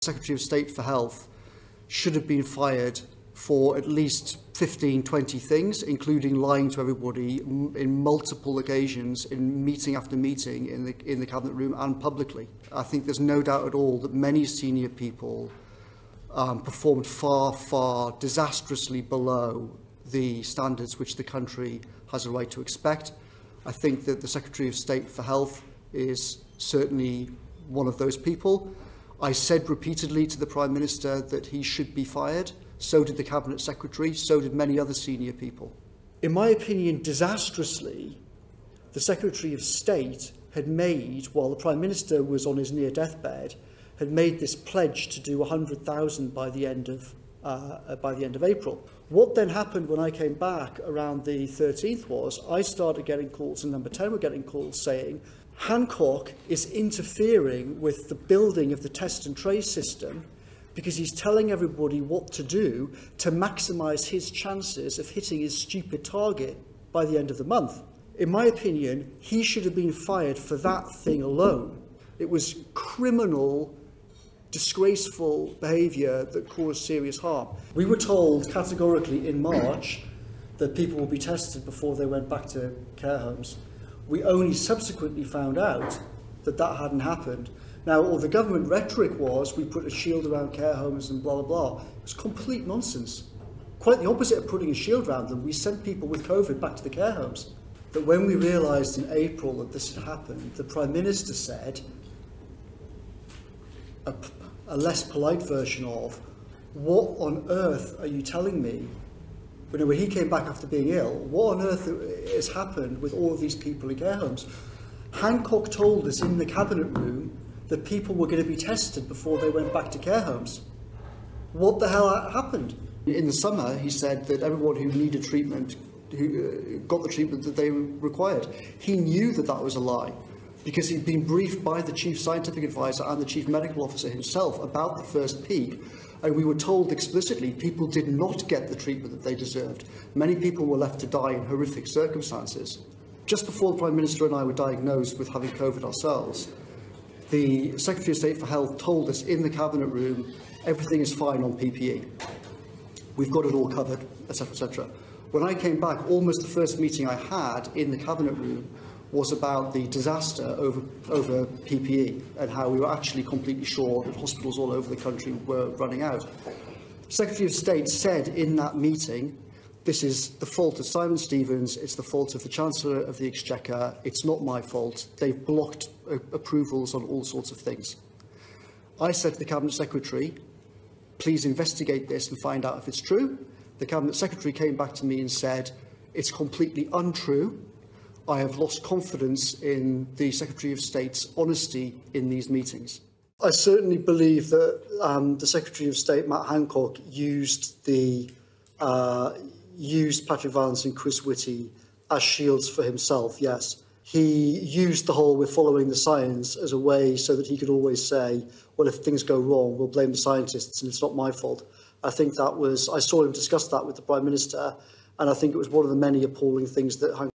Secretary of State for Health should have been fired for at least 15, 20 things, including lying to everybody in multiple occasions, in meeting after meeting in the Cabinet room and publicly. I think there's no doubt at all that many senior people performed far disastrously below the standards which the country has a right to expect. I think that the Secretary of State for Health is certainly one of those people. I said repeatedly to the Prime Minister that he should be fired. So did the Cabinet Secretary, so did many other senior people. In my opinion, disastrously, the Secretary of State had made, while the Prime Minister was on his near deathbed, had made this pledge to do 100,000 by the end of April. What then happened when I came back around the 13th was I started getting calls, and Number 10 were getting calls saying Hancock is interfering with the building of the test and trace system because he's telling everybody what to do to maximise his chances of hitting his stupid target by the end of the month. In my opinion, he should have been fired for that thing alone. It was criminal, disgraceful behaviour that caused serious harm. We were told categorically in March that people would be tested before they went back to care homes. We only subsequently found out that that hadn't happened. Now, all the government rhetoric was we put a shield around care homes and blah, blah, blah. It was complete nonsense. Quite the opposite of putting a shield around them. We sent people with COVID back to the care homes. But when we realised in April that this had happened, the Prime Minister said, a less polite version of, what on earth are you telling me? When he came back after being ill, what on earth has happened with all of these people in care homes? Hancock told us in the Cabinet room that people were going to be tested before they went back to care homes. What the hell happened? In the summer, he said that everyone who needed treatment, who got the treatment that they required. He knew that that was a lie because he'd been briefed by the Chief Scientific Advisor and the Chief Medical Officer himself about the first peak. And we were told explicitly people did not get the treatment that they deserved. Many people were left to die in horrific circumstances. Just before the Prime Minister and I were diagnosed with having COVID ourselves, the Secretary of State for Health told us in the Cabinet room, everything is fine on PPE. We've got it all covered, etc., etc. When I came back, almost the first meeting I had in the Cabinet room was about the disaster over PPE and how we were actually completely sure that hospitals all over the country were running out. Secretary of State said in that meeting, this is the fault of Simon Stevens, it's the fault of the Chancellor of the Exchequer, it's not my fault, they've blocked approvals on all sorts of things. I said to the Cabinet Secretary, please investigate this and find out if it's true. The Cabinet Secretary came back to me and said, it's completely untrue. I have lost confidence in the Secretary of State's honesty in these meetings. I certainly believe that the Secretary of State, Matt Hancock, used Patrick Vallance and Chris Whitty as shields for himself, yes. He used the whole we're following the science as a way so that he could always say, well, if things go wrong, we'll blame the scientists and it's not my fault. I think that was, I saw him discuss that with the Prime Minister, and I think it was one of the many appalling things that Hancock